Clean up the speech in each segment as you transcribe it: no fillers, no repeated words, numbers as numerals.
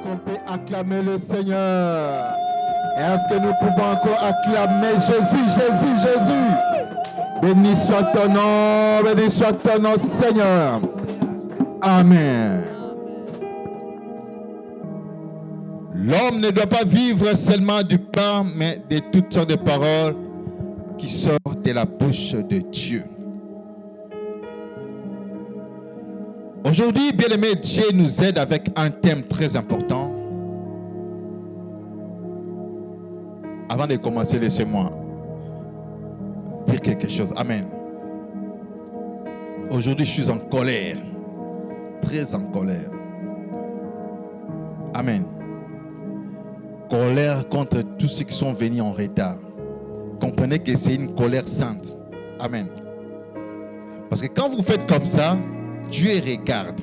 qu'on peut acclamer le Seigneur? Est-ce que nous pouvons encore acclamer Jésus, Jésus, Jésus? Béni soit ton nom, Seigneur. Amen. L'homme ne doit pas vivre seulement du pain, mais de toutes sortes de paroles qui sortent de la bouche de Dieu. Aujourd'hui, bien-aimé, Dieu nous aide avec un thème très important. Avant de commencer, laissez-moi dire quelque chose. Amen. Aujourd'hui, je suis en colère. Très en colère. Amen. Colère contre tous ceux qui sont venus en retard. Comprenez que c'est une colère sainte. Amen. Parce que quand vous faites comme ça, Dieu regarde.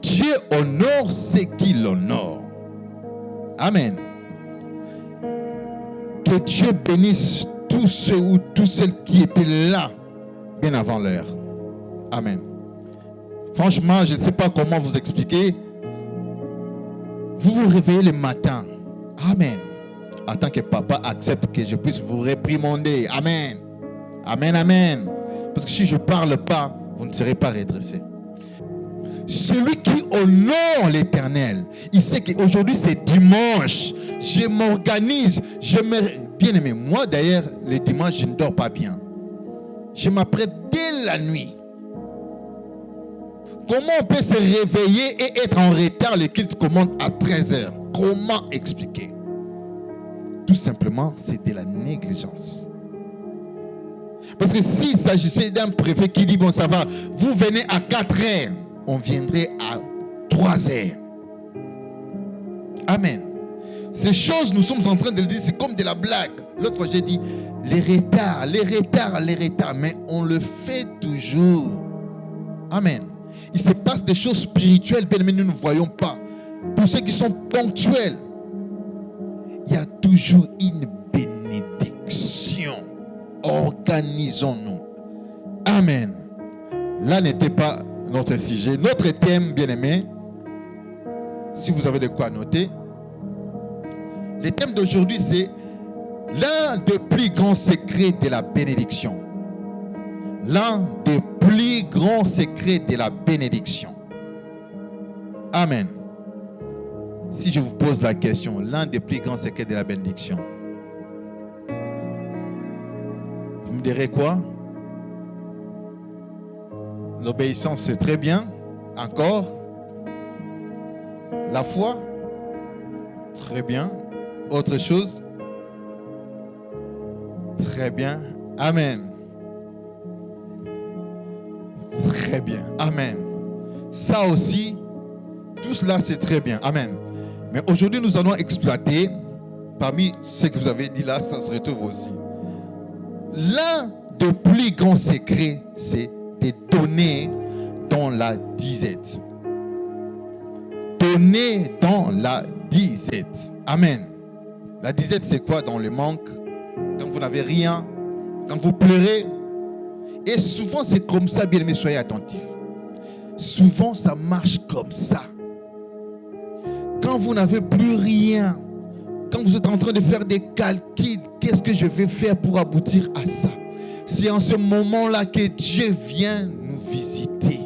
Dieu honore ceux qui l'honorent. Amen. Que Dieu bénisse tous ceux ou toutes celles qui étaient là bien avant l'heure. Amen. Franchement, je ne sais pas comment vous expliquer. Vous vous réveillez le matin. Amen. En tant que papa, accepte que je puisse vous réprimander. Amen. Amen, amen. Parce que si je ne parle pas, vous ne serez pas redressé. Celui qui honore l'Éternel, il sait qu'aujourd'hui c'est dimanche. Je m'organise. Bien aimé, moi d'ailleurs, le dimanche, je ne dors pas bien. Je m'apprête dès la nuit. Comment on peut se réveiller et être en retard? Le culte commence à 13h. Comment expliquer? Tout simplement, c'est de la négligence. Parce que s'il s'agissait d'un préfet qui dit, bon ça va, vous venez à 4h, on viendrait à 3h. Amen. Ces choses, nous sommes en train de le dire, c'est comme de la blague. L'autre fois, j'ai dit, les retards, mais on le fait toujours. Amen. Il se passe des choses spirituelles, mais nous ne voyons pas. Pour ceux qui sont ponctuels, il y a toujours une bénédiction. Organisons-nous. Amen. Là n'était pas notre sujet. Notre thème, bien-aimé, si vous avez de quoi noter, le thème d'aujourd'hui, c'est l'un des plus grands secrets de la bénédiction. L'un des plus grands secrets de la bénédiction. Amen. Si je vous pose la question, l'un des plus grands secrets de la bénédiction, vous me direz quoi? L'obéissance, c'est très bien. Encore? La foi? Très bien. Autre chose? Très bien. Amen. Très bien. Amen. Ça aussi, tout cela, c'est très bien. Amen. Mais aujourd'hui, nous allons exploiter, parmi ce que vous avez dit là, ça se retrouve aussi. L'un des plus grands secrets, c'est de donner dans la disette. Donner dans la disette. Amen. La disette, c'est quoi? Dans le manque, quand vous n'avez rien, quand vous pleurez. Et souvent, c'est comme ça, bien aimés, soyez attentifs. Souvent, ça marche comme ça. Quand vous n'avez plus rien, quand vous êtes en train de faire des calculs, qu'est-ce que je vais faire pour aboutir à ça? C'est en ce moment-là que Dieu vient nous visiter.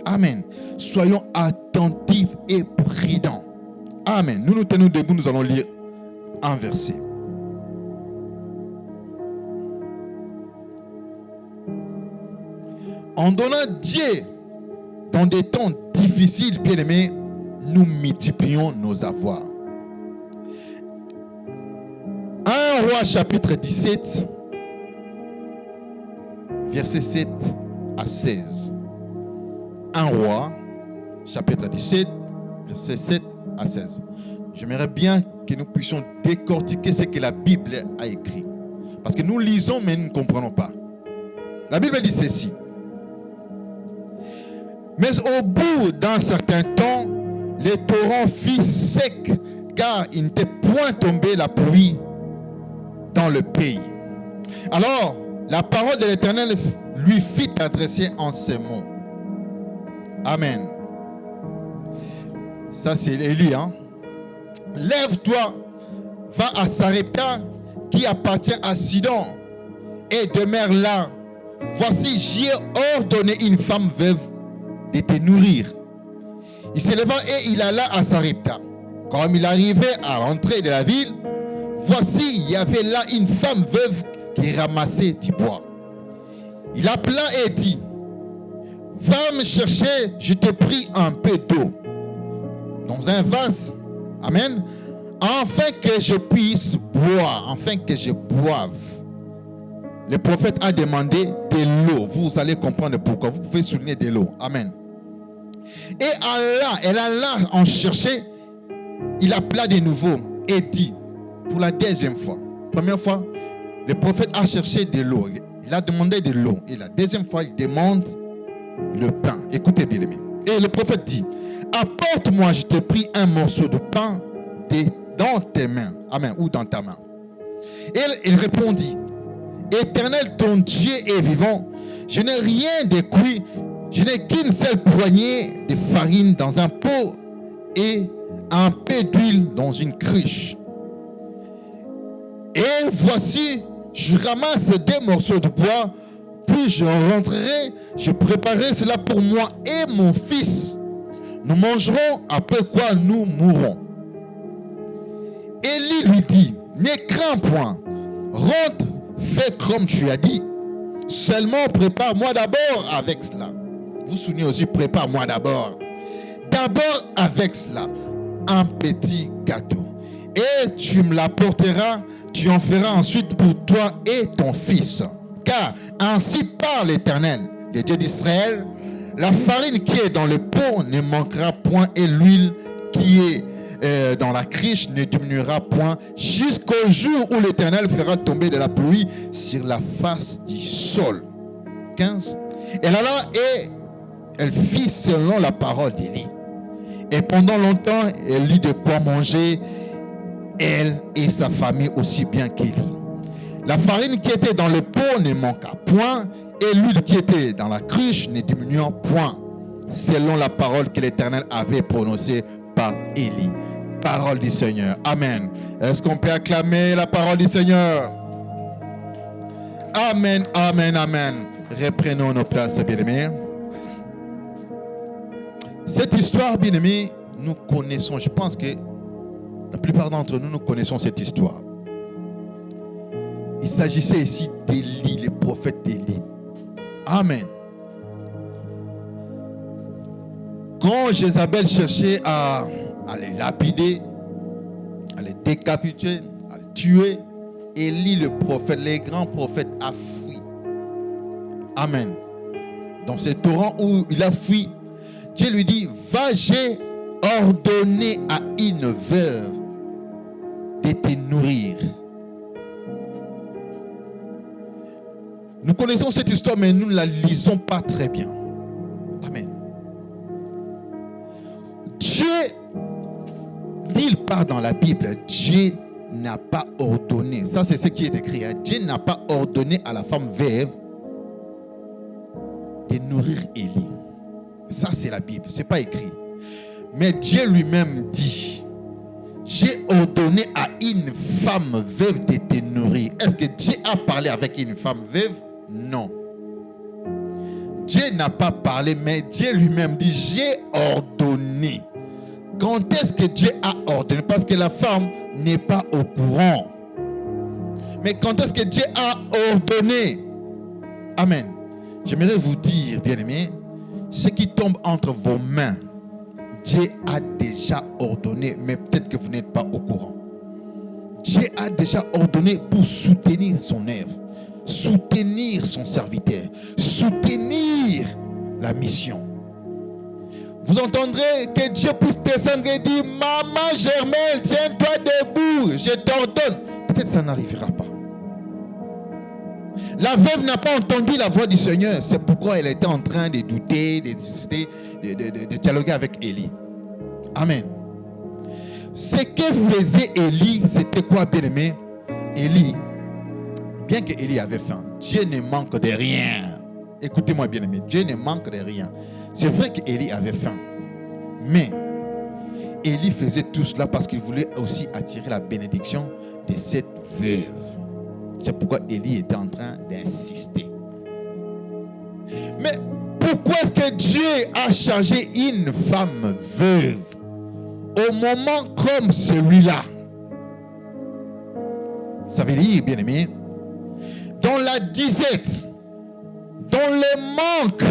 Amen. Soyons attentifs et prudents. Amen. Nous nous tenons debout, nous allons lire un verset. En donnant Dieu dans des temps difficiles, bien-aimés, nous multiplions nos avoirs. 1 Roi chapitre 17, versets 7 à 16. 1 Roi chapitre 17, versets 7 à 16. J'aimerais bien que nous puissions décortiquer ce que la Bible a écrit. Parce que nous lisons, mais nous ne comprenons pas. La Bible dit ceci. Mais au bout d'un certain temps, le torrent fit sec, car il n'était point tombé la pluie dans le pays. Alors, la parole de l'Éternel lui fit adresser en ces mots. Amen. Ça c'est Élie, hein. Lève-toi, va à Sarepta qui appartient à Sidon et demeure là. Voici, j'ai ordonné une femme veuve de te nourrir. Il se leva et il alla à Sarepta. Comme il arrivait à l'entrée de la ville, voici, il y avait là une femme veuve qui ramassait du bois. Il appela et dit, va me chercher, je te prie, un peu d'eau dans un vase. Amen. Afin que je puisse boire, afin que je boive. Le prophète a demandé de l'eau. Vous allez comprendre pourquoi. Vous pouvez souligner de l'eau. Amen. Et elle alla en chercher. Il appela de nouveau et dit, pour la deuxième fois. Première fois, le prophète a cherché de l'eau. Il a demandé de l'eau. Et la deuxième fois, il demande le pain. Écoutez bien, aimés. Et le prophète dit, apporte-moi, je te prie, un morceau de pain dans tes mains. Amen. Ou dans ta main. Et il répondit, Éternel, ton Dieu est vivant. Je n'ai rien de cuit. Je n'ai qu'une seule poignée de farine dans un pot et un peu d'huile dans une cruche. Et voici, je ramasse 2 morceaux de bois, puis je rentrerai, je préparerai cela pour moi et mon fils. Nous mangerons, après quoi nous mourrons. Élie lui dit, ne crains point, rentre, fais comme tu as dit, seulement prépare-moi d'abord avec cela. Vous vous souvenez aussi, prépare-moi d'abord. D'abord avec cela, un petit gâteau. Et tu me l'apporteras, tu en feras ensuite pour toi et ton fils. Car ainsi parle l'Éternel, le Dieu d'Israël, la farine qui est dans le pot ne manquera point et l'huile qui est dans la cruche ne diminuera point jusqu'au jour où l'Éternel fera tomber de la pluie sur la face du sol. 15. Elle alla et elle fit selon la parole d'Élie. Et pendant longtemps, elle eut de quoi manger, elle et sa famille aussi bien qu'Élie. La farine qui était dans le pot ne manqua point, et l'huile qui était dans la cruche ne diminua point, selon la parole que l'Éternel avait prononcée par Élie. Parole du Seigneur. Amen. Est-ce qu'on peut acclamer la parole du Seigneur? Amen, amen, amen. Reprenons nos places, bien-aimés. Cette histoire, bien-aimés, nous connaissons. Je pense que la plupart d'entre nous, nous connaissons cette histoire. Il s'agissait ici d'Élie, le prophète d'Élie. Amen. Quand Jézabel cherchait à les lapider, à les décapiter, à les tuer, Élie, le prophète, les grands prophètes, a fui. Amen. Dans ce torrent où il a fui, Dieu lui dit, va, j'ai ordonné à une veuve de te nourrir. Nous connaissons cette histoire, mais nous ne la lisons pas très bien. Amen. Dieu, nulle part dans la Bible, Dieu n'a pas ordonné. Ça, c'est ce qui est écrit. Dieu n'a pas ordonné à la femme veuve de nourrir Élie. Ça, c'est la Bible. Ce n'est pas écrit. Mais Dieu lui-même dit, j'ai ordonné à une femme veuve de te nourrir. Est-ce que Dieu a parlé avec une femme veuve? Non. Dieu n'a pas parlé, mais Dieu lui-même dit, j'ai ordonné. Quand est-ce que Dieu a ordonné? Parce que la femme n'est pas au courant. Mais quand est-ce que Dieu a ordonné? Amen. J'aimerais vous dire, bien-aimés, ce qui tombe entre vos mains, Dieu a déjà ordonné, mais peut-être que vous n'êtes pas au courant. Dieu a déjà ordonné pour soutenir son œuvre, soutenir son serviteur, soutenir la mission. Vous entendrez que Dieu puisse descendre et dire, maman Germaine, tiens-toi debout, je t'ordonne. Peut-être que ça n'arrivera pas. La veuve n'a pas entendu la voix du Seigneur. C'est pourquoi elle était en train de douter, de dialoguer avec Élie. Amen. Ce que faisait Élie, c'était quoi, bien-aimé? Élie, bien que Élie avait faim, Dieu ne manque de rien. Écoutez-moi, bien-aimé, Dieu ne manque de rien. C'est vrai qu'Élie avait faim, mais Élie faisait tout cela parce qu'il voulait aussi attirer la bénédiction de cette veuve. C'est pourquoi Élie était en train d'insister. Mais pourquoi est-ce que Dieu a chargé une femme veuve au moment comme celui-là? Ça veut dire, bien aimé, dans la disette, dans le manque,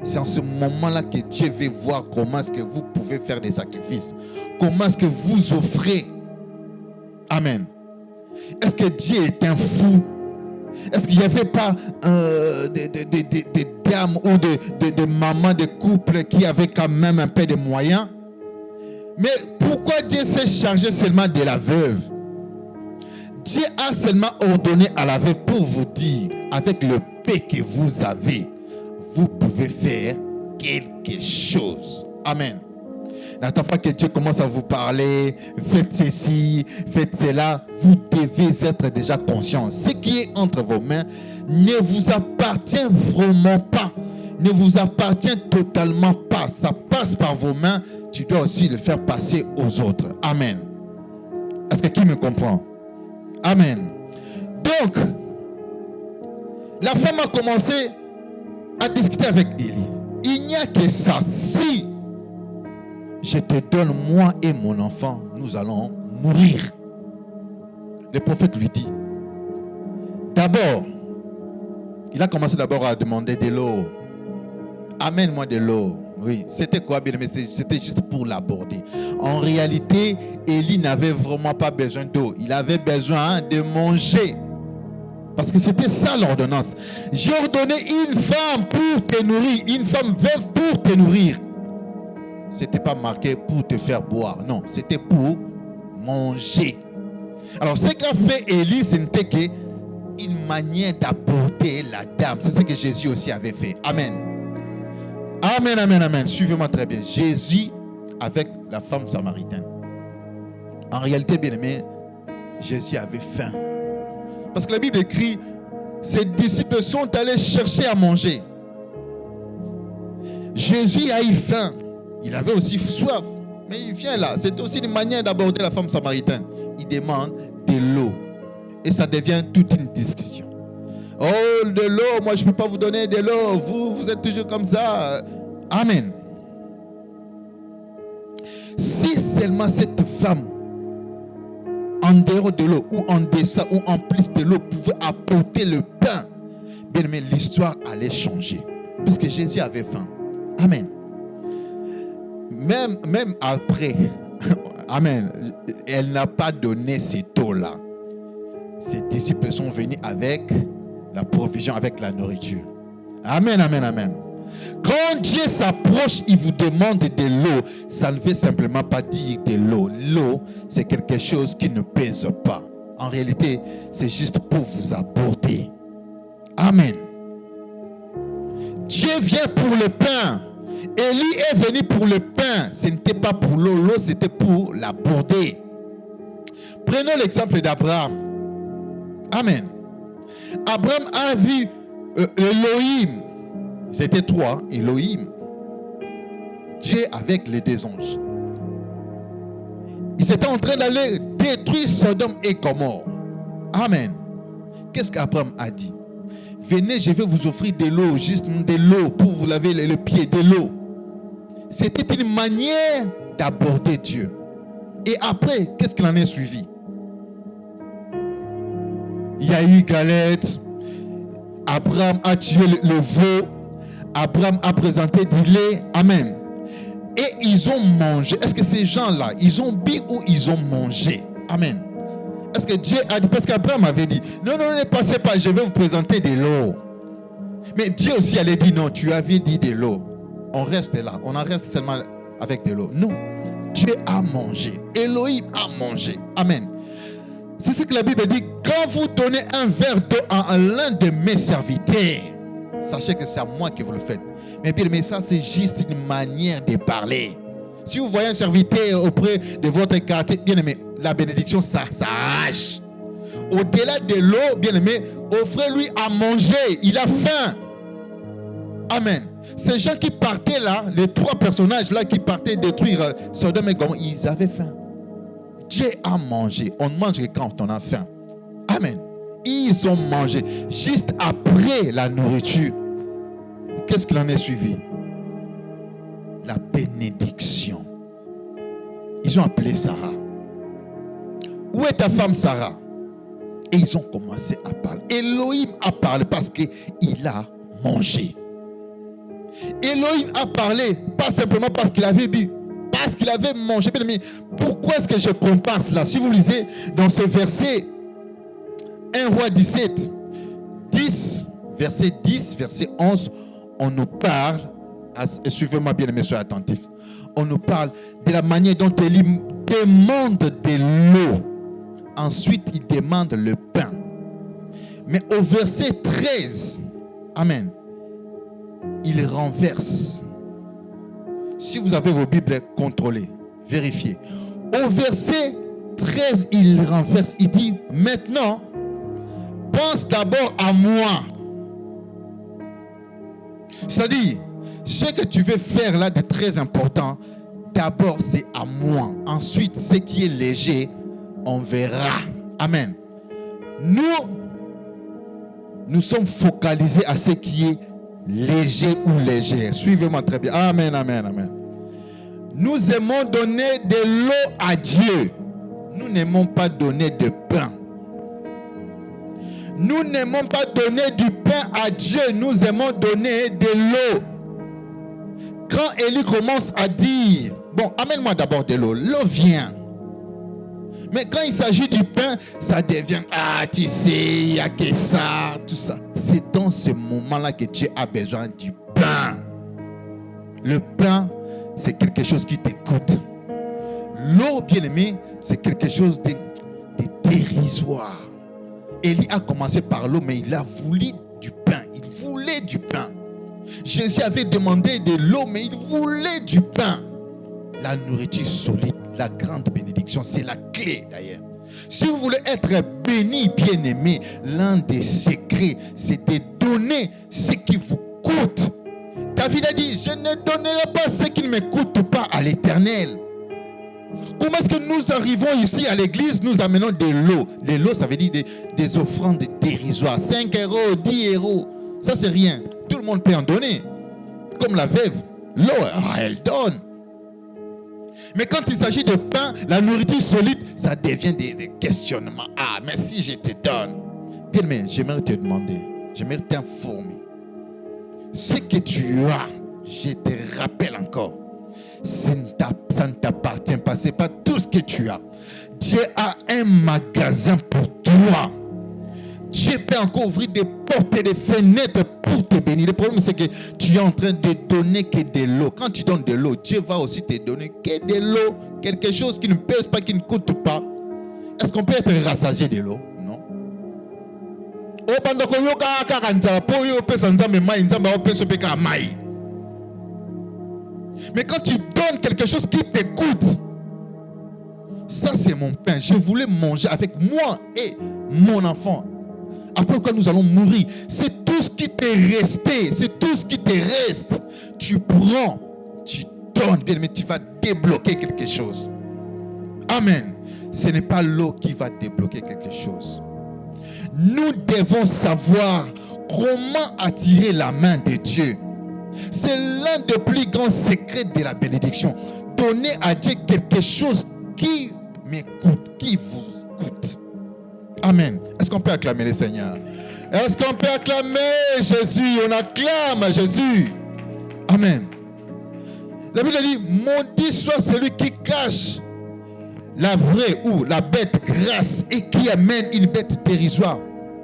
c'est en ce moment-là que Dieu veut voir comment est-ce que vous pouvez faire des sacrifices. Comment est-ce que vous offrez. Amen. Est-ce que Dieu est un fou? Est-ce qu'il n'y avait pas des dames ou des mamans de couple qui avaient quand même un peu de moyens? Mais pourquoi Dieu s'est chargé seulement de la veuve? Dieu a seulement ordonné à la veuve pour vous dire, avec le peu que vous avez, vous pouvez faire quelque chose. Amen. N'attends pas que Dieu commence à vous parler, faites ceci, faites cela. Vous devez être déjà conscient. Ce qui est entre vos mains ne vous appartient vraiment pas. Ne vous appartient totalement pas. Ça passe par vos mains. Tu dois aussi le faire passer aux autres. Amen. Est-ce que qui me comprend? Amen. Donc, la femme a commencé à discuter avec Élie. Il n'y a que ça. Si je te donne moi et mon enfant, nous allons mourir. Le prophète lui dit, d'abord, il a commencé d'abord à demander de l'eau. Amène-moi de l'eau. Oui, c'était quoi, bien aimé? C'était juste pour l'aborder. En réalité, Élie n'avait vraiment pas besoin d'eau. Il avait besoin de manger. Parce que c'était ça l'ordonnance. J'ai ordonné une femme pour te nourrir, une femme veuve pour te nourrir. C'était pas marqué pour te faire boire. Non, c'était pour manger. Alors, ce qu'a fait Élie, ce n'était qu'une manière d'aborder la dame. C'est ce que Jésus aussi avait fait. Amen. Amen, amen, amen. Suivez-moi très bien. Jésus avec la femme samaritaine. En réalité, bien aimé, Jésus avait faim. Parce que la Bible écrit, ses disciples sont allés chercher à manger. Jésus a eu faim. Il avait aussi soif. Mais il vient là. C'est aussi une manière d'aborder la femme samaritaine. Il demande de l'eau. Et ça devient toute une discussion. Oh, de l'eau, moi je ne peux pas vous donner de l'eau. Vous êtes toujours comme ça. Amen. Si seulement cette femme, en dehors de l'eau, ou en dessous, ou en plus de l'eau, pouvait apporter le pain, bien aimé, l'histoire allait changer. Puisque Jésus avait faim. Amen. Même après, amen, elle n'a pas donné cette eau-là. Ses disciples sont venus avec la provision, avec la nourriture. Amen, amen, amen. Quand Dieu s'approche, il vous demande de l'eau. Ça ne veut simplement pas dire de l'eau. L'eau, c'est quelque chose qui ne pèse pas. En réalité, c'est juste pour vous apporter. Amen. Dieu vient pour le pain. Élie est venu pour le pain. Ce n'était pas pour l'eau. L'eau, c'était pour l'apporter. Prenons l'exemple d'Abraham. Amen. Abraham a vu Elohim. C'était trois, Elohim. Dieu avec les deux anges. Ils étaient en train d'aller détruire Sodome et Gomorrhe. Amen. Qu'est-ce qu'Abraham a dit? Venez, je vais vous offrir de l'eau, juste de l'eau pour vous laver le pied, de l'eau. C'était une manière d'aborder Dieu. Et après, qu'est-ce qu'il en est suivi? Il y a eu galette. Abraham a tué le veau. Abraham a présenté du lait. Amen. Et ils ont mangé. Est-ce que ces gens-là, ils ont bu ou ils ont mangé? Amen. Est-ce que Dieu a dit, parce qu'Abraham avait dit, non, ne passez pas, je vais vous présenter de l'eau. Mais Dieu aussi allait dire, non, tu avais dit de l'eau. On reste là, on en reste seulement avec de l'eau. Non, Dieu a mangé. Elohim a mangé. Amen. C'est ce que la Bible dit, quand vous donnez un verre d'eau à l'un de mes serviteurs, sachez que c'est à moi que vous le faites. Mais bien, ça c'est juste une manière de parler. Si vous voyez un serviteur auprès de votre quartier, bien aimé, la bénédiction, ça arrache. Au-delà de l'eau, bien aimé, offrez-lui à manger. Il a faim. Amen. Ces gens qui partaient là, les 3 personnages là qui partaient détruire Sodome et Gomorrhe, ils avaient faim. Dieu a mangé. On ne mange que quand on a faim. Amen. Ils ont mangé. Juste après la nourriture, qu'est-ce qu'il en est suivi? La bénédiction. Ils ont appelé Sarah. Où est ta femme Sarah? Et ils ont commencé à parler. Elohim a parlé parce qu'il a mangé. Elohim a parlé pas simplement parce qu'il avait bu, parce qu'il avait mangé. Mais pourquoi est-ce que je compare cela? Si vous lisez dans ce verset 1 Roi 17, 10, verset 10, verset 11, on nous parle, suivez-moi bien, mes soeurs attentifs, on nous parle de la manière dont Élie demande de l'eau. Ensuite, il demande le pain. Mais au verset 13, Amen, il renverse. Si vous avez vos Bibles, contrôlez, vérifiez. Au verset 13, il renverse. Il dit, maintenant, pense d'abord à moi. C'est-à-dire, ce que tu veux faire là de très important, d'abord c'est à moi. Ensuite, ce qui est léger, on verra. Amen. Nous sommes focalisés à ce qui est léger ou légère. Suivez-moi très bien. Amen, amen, amen. Nous aimons donner de l'eau à Dieu. Nous n'aimons pas donner de pain. Nous n'aimons pas donner du pain à Dieu. Nous aimons donner de l'eau. Quand Élie commence à dire, bon, amène-moi d'abord de l'eau. L'eau vient. Mais quand il s'agit du pain, ça devient, ah, tu sais, il n'y a que ça, tout ça. C'est dans ce moment-là que Dieu a besoin du pain. Le pain, c'est quelque chose qui t'écoute. L'eau, bien aimé, c'est quelque chose de dérisoire. Élie a commencé par l'eau, mais il a voulu du pain. Il voulait du pain. Jésus avait demandé de l'eau, mais il voulait du pain. La nourriture solide, la grande bénédiction, c'est la clé d'ailleurs. Si vous voulez être béni, bien-aimé, l'un des secrets, c'est de donner ce qui vous coûte. David a dit, je ne donnerai pas ce qui ne me coûte pas à l'Éternel. Comment est-ce que nous arrivons ici à l'église, nous amenons de l'eau. De l'eau, ça veut dire des offrandes dérisoires. 5 euros, 10 euros, ça c'est rien. Tout le monde peut en donner. Comme la veuve, l'eau, elle donne. Mais quand il s'agit de pain, la nourriture solide, ça devient des questionnements. Ah, mais si je te donne. Bien, mais j'aimerais te demander, j'aimerais t'informer. Ce que tu as, je te rappelle encore, ça ne t'appartient pas. Ce n'est pas tout ce que tu as. Dieu a un magasin pour toi. Dieu peut encore ouvrir des portes et des fenêtres pour te bénir. Le problème, c'est que tu es en train de donner que de l'eau. Quand tu donnes de l'eau, Dieu va aussi te donner que de l'eau. Quelque chose qui ne pèse pas, qui ne coûte pas. Est-ce qu'on peut être rassasié de l'eau? Non. Mais quand tu donnes quelque chose qui te coûte, ça c'est mon pain. Je voulais manger avec moi et mon enfant. Après quoi nous allons mourir. C'est tout ce qui t'est resté. C'est tout ce qui te reste. Tu prends, tu donnes, bien, mais tu vas débloquer quelque chose. Amen. Ce n'est pas l'eau qui va débloquer quelque chose. Nous devons savoir comment attirer la main de Dieu. C'est l'un des plus grands secrets de la bénédiction. Donner à Dieu quelque chose qui m'écoute, qui vous coûte. Amen. Est-ce qu'on peut acclamer le Seigneur? Est-ce qu'on peut acclamer Jésus? On acclame Jésus. Amen. La Bible dit, maudit soit celui qui cache la vraie ou la bête grasse et qui amène une bête dérisoire,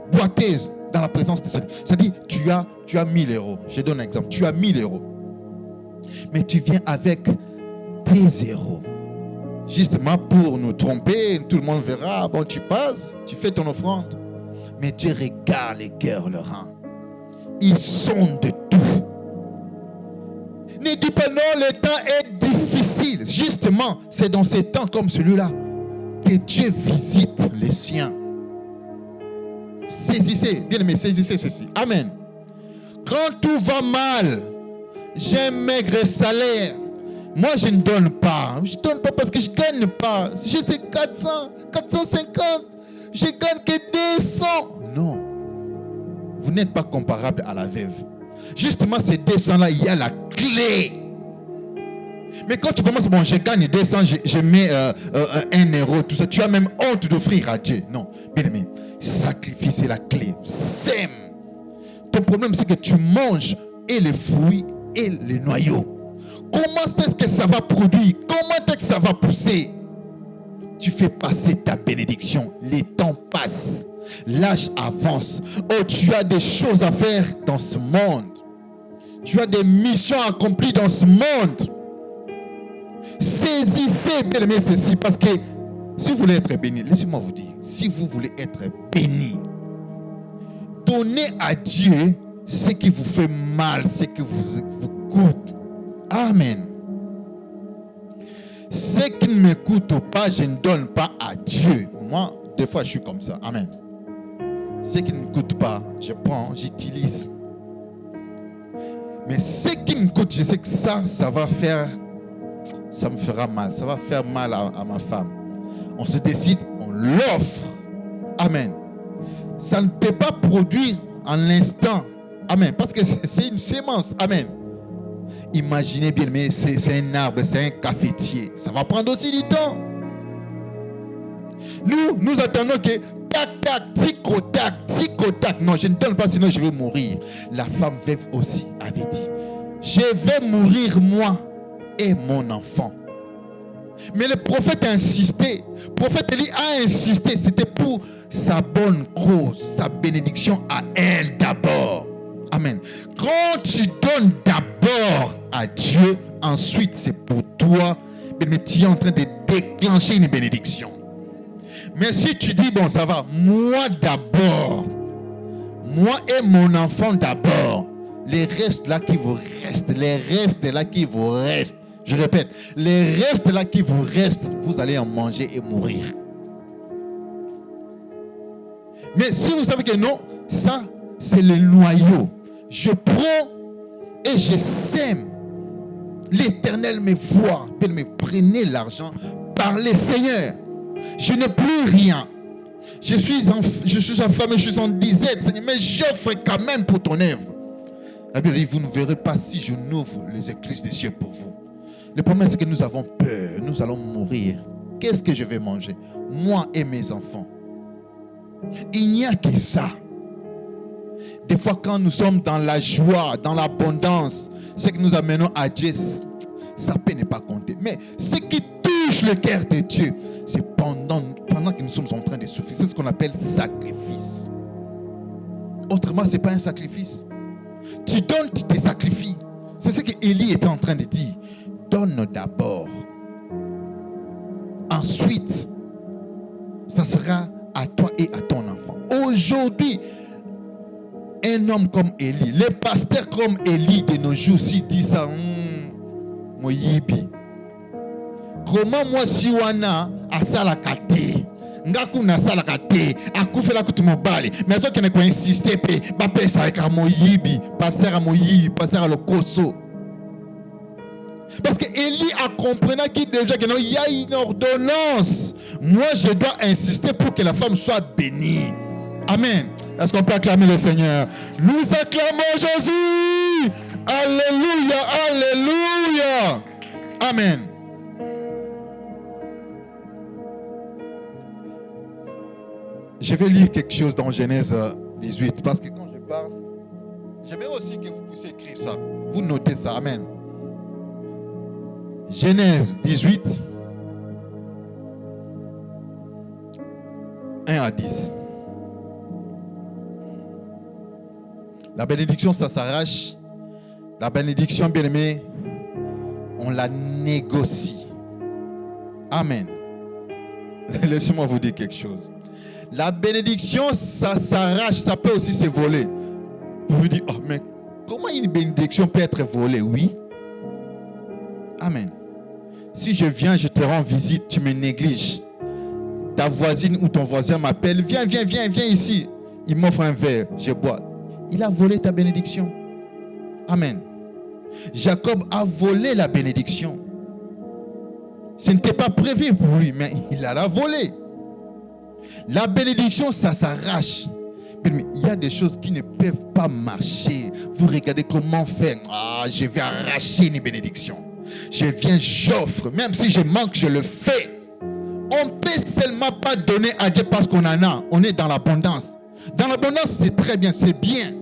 boiteuse, dans la présence de Seigneur. C'est-à-dire, tu as 1000 euros. Je donne un exemple. Tu as 1000 euros. Mais tu viens avec 10 euros. Justement pour nous tromper, tout le monde verra, bon tu passes, tu fais ton offrande. Mais Dieu regarde les cœurs, le rang. Ils sont de tout. Ne dis pas non, le temps est difficile. Justement, c'est dans ces temps comme celui-là que Dieu visite les siens. Saisissez, bien aimé, saisissez ceci. Amen. Quand tout va mal, j'ai un maigre salaire. Moi, je ne donne pas. Je ne donne pas parce que je ne gagne pas. Si je sais 400, 450, je ne gagne que 200. Non. Vous n'êtes pas comparable à la veuve. Justement, ces 200-là, il y a la clé. Mais quand tu commences, bon, je gagne 200, je mets 1 euro, tout ça. Tu as même honte d'offrir à Dieu. Non. Bien aimé, sacrifice, c'est la clé. Sème. Ton problème, c'est que tu manges et les fruits et les noyaux. Comment est-ce que ça va produire? Comment est-ce que ça va pousser? Tu fais passer ta bénédiction. Les temps passent. L'âge avance. Oh, tu as des choses à faire dans ce monde. Tu as des missions accomplies dans ce monde. Saisissez, bien aimé, ceci. Parce que si vous voulez être béni, laissez-moi vous dire, si vous voulez être béni, donnez à Dieu ce qui vous fait mal, ce qui vous coûte. Amen. Ce qui ne me coûte pas, je ne donne pas à Dieu. Moi, des fois, je suis comme ça. Amen. Ce qui ne me coûte pas, je prends, j'utilise. Mais ce qui me coûte, je sais que ça va faire, ça me fera mal. Ça va faire mal à ma femme. On se décide, on l'offre. Amen. Ça ne peut pas produire en l'instant. Amen. Parce que c'est une sémence. Amen. Imaginez bien, mais c'est un arbre, c'est un cafetier. Ça va prendre aussi du temps. Nous attendons que tac, tac, tic au tac. Non, je ne donne pas, sinon je vais mourir. La femme veuve aussi avait dit, je vais mourir moi et mon enfant. Mais le prophète a insisté. Le prophète Élie a insisté. C'était pour sa bonne cause, sa bénédiction à elle d'abord. Amen. Quand tu donnes d'abord à Dieu, ensuite c'est pour toi, mais tu es en train de déclencher une bénédiction. Mais si tu dis, bon, ça va, moi d'abord, moi et mon enfant d'abord, les restes là qui vous restent, je répète, les restes là qui vous restent, vous allez en manger et mourir. Mais si vous savez que non, ça, c'est le noyau. Je prends et je sème. L'Éternel me voit. Prenez l'argent, parlez, Seigneur. Je n'ai plus rien. Je suis affamé, je suis en disette, Seigneur, mais j'offre quand même pour ton œuvre. La Bible dit, vous ne verrez pas si je n'ouvre les écluses des cieux pour vous. Le problème, c'est que nous avons peur. Nous allons mourir. Qu'est-ce que je vais manger? Moi et mes enfants. Il n'y a que ça. Des fois, quand nous sommes dans la joie, dans l'abondance, ce que nous amenons à Dieu, ça peut ne pas compter. Mais ce qui touche le cœur de Dieu, c'est pendant que nous sommes en train de souffrir. C'est ce qu'on appelle sacrifice. Autrement, ce n'est pas un sacrifice. Tu donnes, tu te sacrifies. C'est ce qu'Élie était en train de dire. Donne d'abord. Ensuite, ça sera à toi et à ton enfant. Aujourd'hui, un homme comme Élie, les pasteurs comme Élie de nos jours, s'ils disent ça, moi yibi. Comment moi si wana asala kate, ngaku na sala kate, akufela kutu mobali, mais ça qui ne peut insister pe, ba pesa eka mo yibi, pasteur a mo yibi, pasteur a le koso. Parce que Élie a compris qu'il déjà qu'il y a une ordonnance. Moi, je dois insister pour que la femme soit bénie. Amen. Est-ce qu'on peut acclamer le Seigneur? Nous acclamons Jésus. Alléluia, alléluia. Amen. Je vais lire quelque chose dans Genèse 18. Parce que quand je parle, j'aimerais aussi que vous puissiez écrire ça. Vous notez ça. Amen. Genèse 18, 1 à 10. La bénédiction, ça s'arrache. La bénédiction, bien aimé, on la négocie. Amen. Laissez-moi vous dire quelque chose. La bénédiction, ça s'arrache, ça peut aussi se voler. Vous vous dites, oh, mais comment une bénédiction peut être volée? Oui. Amen. Si je viens, je te rends visite, tu me négliges. Ta voisine ou ton voisin m'appelle, viens ici. Il m'offre un verre, je bois. Il a volé ta bénédiction. Amen. Jacob a volé la bénédiction. Ce n'était pas prévu pour lui, mais il a la volé. La bénédiction, ça s'arrache. Mais il y a des choses qui ne peuvent pas marcher. Vous regardez comment faire. Ah, je vais arracher une bénédiction. Je viens, j'offre. Même si je manque, je le fais. On ne peut seulement pas donner à Dieu parce qu'on en a. On est dans l'abondance. Dans l'abondance, c'est très bien, c'est bien.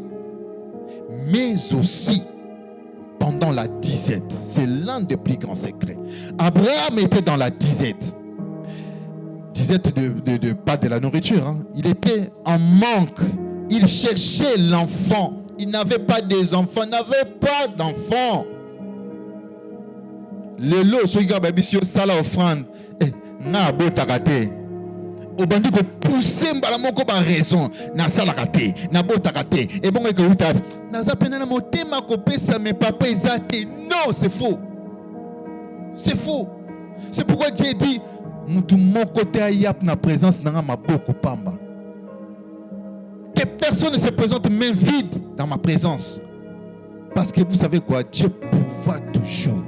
Mais aussi, pendant la disette, c'est l'un des plus grands secrets. Abraham était dans la disette. Disette pas de la nourriture. Hein. Il était en manque. Il cherchait l'enfant. Il n'avait pas des enfants. Il n'avait pas d'enfants. Le lot, ce gars, monsieur, ça la offrande. N'a beau t'arrêter. Au bandit que pousser mbalamoko par raison. N'a ça la raté. N'a beau t'arrêter. Et bon, que vous t'avez. N'a ça peine à monter ma copie, ça mes papas, ils ont. Non, c'est faux. C'est faux. C'est pourquoi Dieu dit. Mon côté ayap na présence n'a ma beaucoup pamba. Que personne ne se présente main vide dans ma présence. Parce que vous savez quoi, Dieu pourvoit toujours.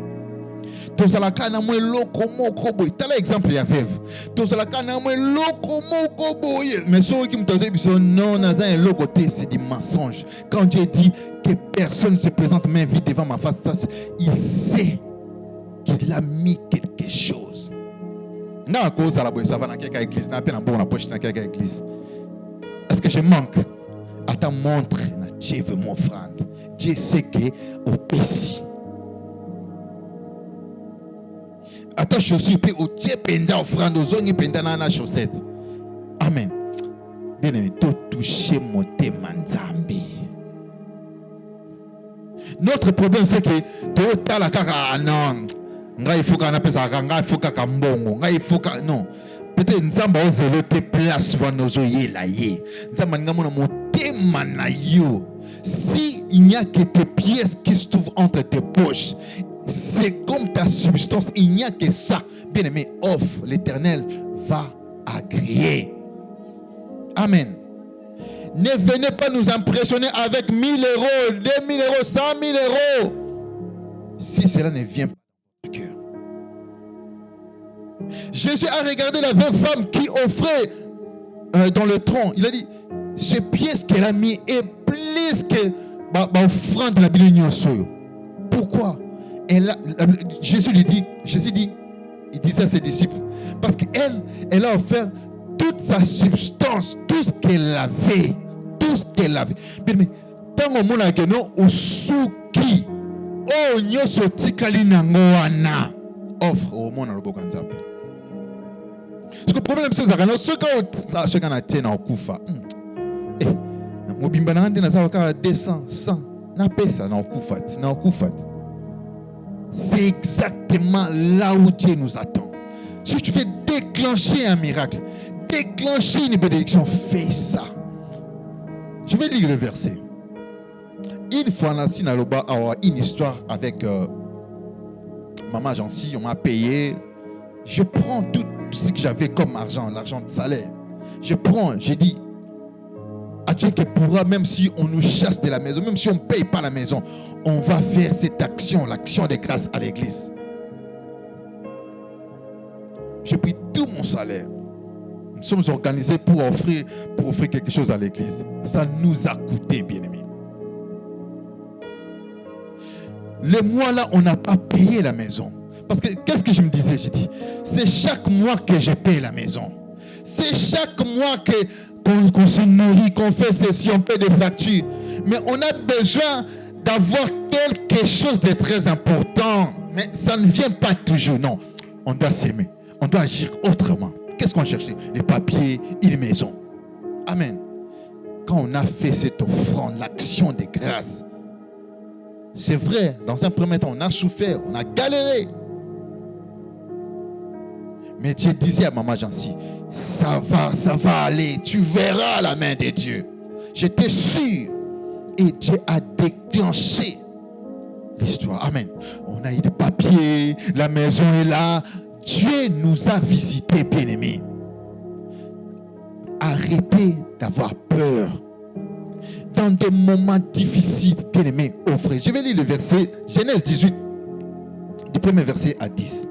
Tozalaka na mwe loko moko boy. Tel exemple ya veuve. Tozalaka na mwe loko moko boy. Mais ceux qui me disent non, naza un loko té, c'est des mensonges. Quand Dieu dit que personne ne se présente main vide devant ma face, ça, il sait qu'il a mis quelque chose. Est-ce que je manque? Attends, montre. Dieu veut mon frère. Dieu sait que au Pessi. Attends, chaussure, puis au Dieu penda offrande, aux ongles penda na chaussette. Amen. Bien aimé, tout toucher mon manzambi. Notre problème, c'est que tout ta la kaka non. Il faut qu'on appelle ça, il faut qu'on mbongo, il faut qu'on non. Peut-être nzamba ozelo te place wa nozoye la ye. Nzamba ngamona motema na yo. Si il n'y a que tes pièces qui se trouvent entre tes poches, c'est comme ta substance, il n'y a que ça. Bien aimé, offre, l'Éternel va agréer. Amen. Ne venez pas nous impressionner avec 1000 euros, 2000 euros, 100 000 euros. Si cela ne vient pas du cœur. Jésus a regardé la veuve femme qui offrait dans le tronc. Il a dit, ce pièce qu'elle a mis est plus que l'offrande de la Bible. Pourquoi? Jésus dit, il disait à ses disciples, parce qu'elle a offert toute sa substance, tout ce qu'elle avait. Mais tant au monde a gagné au souki, oh nyoso tikali nangoana offre au monde au bokanzap. Parce que le problème c'est ça, ce qu'on a tenu en koufa. Mobimba na ande na zawaka 200, 100, na pesa na koufa. C'est exactement là où Dieu nous attend. Si tu veux déclencher un miracle, déclencher une bénédiction, fais ça. Je vais lire le verset. Une fois, une histoire avec Maman Jancy, on m'a payé. Je prends tout ce que j'avais comme argent, l'argent de salaire. Je dis à Dieu que pourra, même si on nous chasse de la maison, même si on ne paye pas la maison, on va faire cette action, l'action de grâce à l'église. J'ai pris tout mon salaire. Nous sommes organisés pour offrir quelque chose à l'église. Ça nous a coûté, bien-aimés. Le mois là, on n'a pas payé la maison. Parce que, qu'est-ce que je me disais? J'ai dit, c'est chaque mois que je paye la maison. C'est chaque mois qu'on se nourrit, qu'on fait ceci, on paye des factures. Mais on a besoin d'avoir quelque chose de très important. Mais ça ne vient pas toujours, non. On doit s'aimer. On doit agir autrement. Qu'est-ce qu'on cherchait? Les papiers, une maison. Amen. Quand on a fait cette offrande, l'action de grâce, c'est vrai, dans un premier temps, on a souffert, on a galéré. Mais Dieu disait à Maman Jancy, ça va aller, tu verras la main de Dieu. J'étais sûr. Et Dieu a déclenché l'histoire. Amen. On a eu des papiers, la maison est là. Dieu nous a visités, bien-aimés. Arrêtez d'avoir peur. dans des moments difficiles, bien aimé, offrez. Je vais lire le verset, Genèse 18, du premier verset à 10.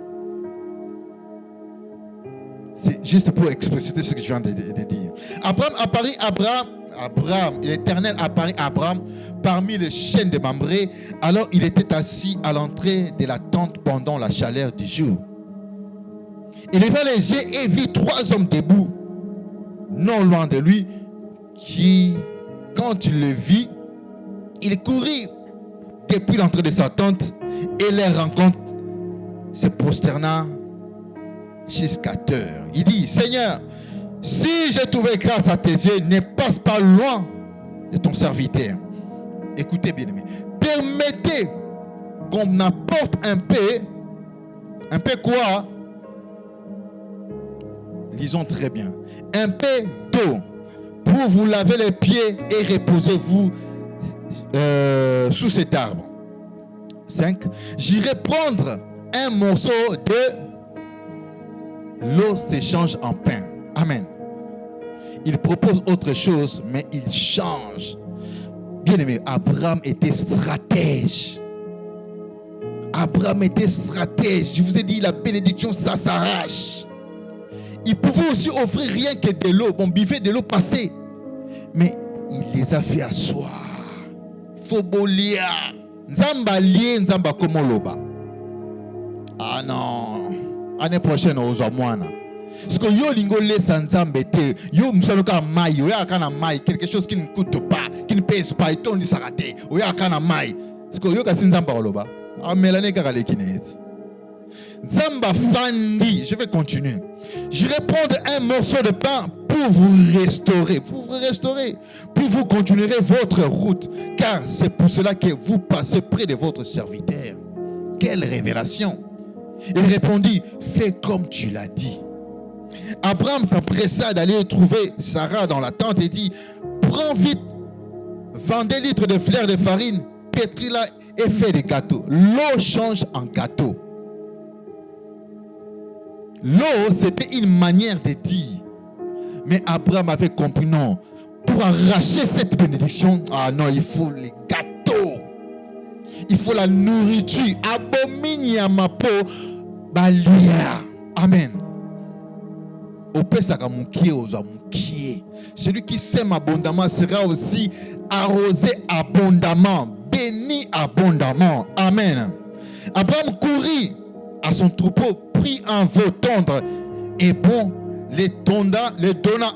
C'est juste pour expliciter ce que je viens de dire. L'Éternel apparut à Abraham parmi les chênes de Mamré. Alors il était assis à l'entrée de la tente pendant la chaleur du jour. Il leva les yeux et vit 3 hommes debout, non loin de lui, qui, quand il le vit, il courut depuis l'entrée de sa tente et les rencontre, se prosterna jusqu'à terre. Il dit, Seigneur, si j'ai trouvé grâce à tes yeux, ne passe pas loin de ton serviteur. Écoutez bien aimé, permettez qu'on apporte un peu quoi? Lisons très bien. Un peu d'eau pour vous laver les pieds et reposez-vous sous cet arbre. 5. J'irai prendre un morceau de l'eau s'échange en pain. Amen. Il propose autre chose, mais il change. Bien aimé, Abraham était stratège. Abraham était stratège. Je vous ai dit, la bénédiction, ça s'arrache. Il pouvait aussi offrir rien que de l'eau. Bon, buvez de l'eau passée. Mais il les a fait asseoir. Fobolia. Nzamba lié, nzamba komo loba. Ah non. Année prochaine, aux Amouana. Parce que yo lingo lesa nzambe te. Yo msaloka mai. Yo yakana mai. Quelque chose qui ne coûte pas, qui ne pèse pas. Et ton dit ça raté. Yo yakana mai. Parce que yo kasi nzamba loba. Ah, melane kakale kinet. Nzamba fandi. Je vais continuer. Je vais prendre un morceau de pain pour vous restaurer. Pour vous restaurer. Pour vous continuer votre route. Car c'est pour cela que vous passez près de votre serviteur. Quelle révélation. Il répondit, fais comme tu l'as dit. Abraham s'empressa d'aller trouver Sarah dans la tente et dit, prends vite 22 litres de fleur de farine, pétris-la et fais des gâteaux. L'eau change en gâteau. L'eau, c'était une manière de dire. Mais Abraham avait compris, non. Pour arracher cette bénédiction, ah non, il faut les gâteaux. Il faut la nourriture. Abomini à ma peau. Balia. Amen. Celui qui sème abondamment sera aussi arrosé abondamment, béni abondamment. Amen. Abraham courut à son troupeau, prit un veau tendre et bon, les donna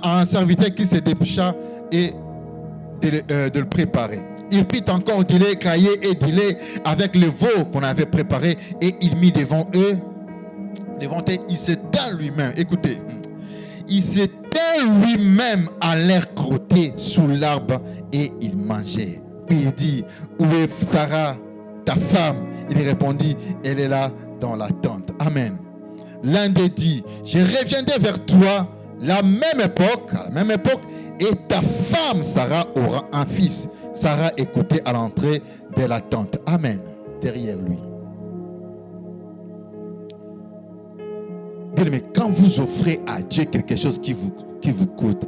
à un serviteur qui se dépêcha et de le préparer. Il prit encore du lait caillé et du lait avec le veau qu'on avait préparé et il mit devant eux. Il s'étend lui-même. Écoutez, il s'étend lui-même à l'air crotté sous l'arbre et il mangeait. Puis il dit, où est Sarah, ta femme? Il répondit, elle est là dans la tente. Amen. L'un d'eux dit, je reviendrai vers toi à la même époque, et ta femme Sarah aura un fils. Sarah écoutait à l'entrée de la tente. Amen. Derrière lui. Bien, mais quand vous offrez à Dieu quelque chose qui vous coûte,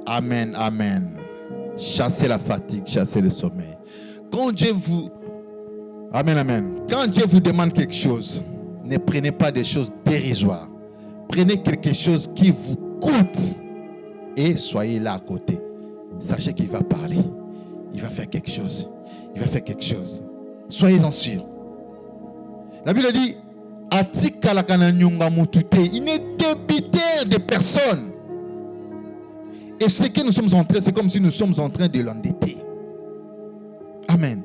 amen, amen. Chassez la fatigue, chassez le sommeil. Quand Dieu vous, amen, amen. Quand Dieu vous demande quelque chose, ne prenez pas des choses dérisoires. Prenez quelque chose qui vous coûte et soyez là à côté. Sachez qu'il va parler. Il va faire quelque chose. Il va faire quelque chose. Soyez-en sûrs. La Bible dit, il n'est débiteur de personne. Et ce que nous sommes en train, c'est comme si nous sommes en train de l'endetter. Amen.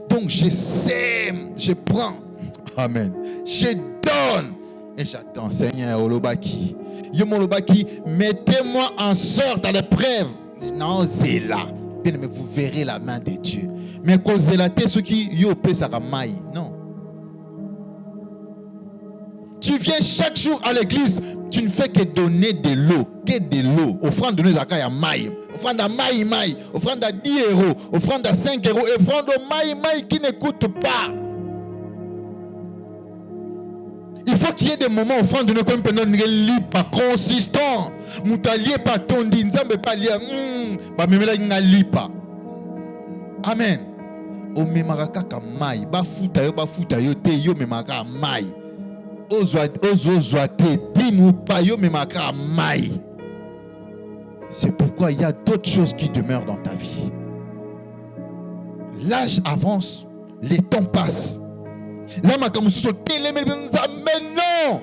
Donc je sème, je prends. Amen. Je donne. Et j'attends, Seigneur, Olobaki. Yomolobaki, mettez-moi en sorte à l'épreuve. Non, c'est là. Mais vous verrez la main de Dieu. Mais quand c'est là, ce qui yopé saramai. Non. Tu viens chaque jour à l'église, tu ne fais que donner de l'eau, Offrande donner à Kaya Maï, offrande à Maï, offrande à 10 euros, offrande à 5 euros, offrande au Maï qui n'écoute pas. Il faut qu'il y ait des moments offrande donner comme pendant pas consistant. Moutalier pas tondi, nzambe pas lié, ba memela nga lipa. Amen. O memaka kaka mai. Ba futa yo te yo memaka mai. Ozwa te dimu pa yo memaka mai. C'est pourquoi il y a d'autres choses qui demeurent dans ta vie. L'âge avance, les temps passent. Là, mais non,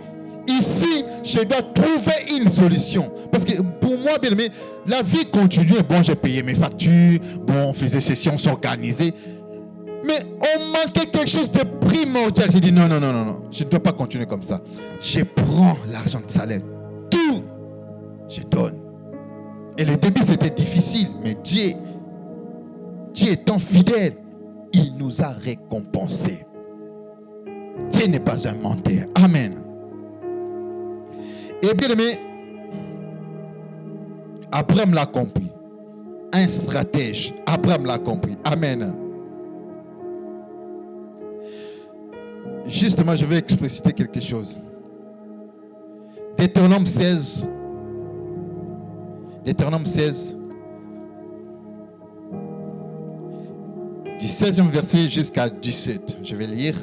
ici, je dois trouver une solution. Parce que pour moi, bien aimé, la vie continue. Bon, j'ai payé mes factures. Bon, on faisait sessions, on s'organisait. Mais on manquait quelque chose de primordial. J'ai dit non. Je ne dois pas continuer comme ça. Je prends l'argent de salaire. Tout, je donne. Et le début, c'était difficile. Mais Dieu étant fidèle, il nous a récompensés. Dieu n'est pas un menteur. Amen. Et bien aimé, Abraham l'a compris. Un stratège. Abraham l'a compris. Amen. Justement, je vais expliciter quelque chose. Deutéronome 16. Du 16e verset jusqu'à 17. Je vais lire.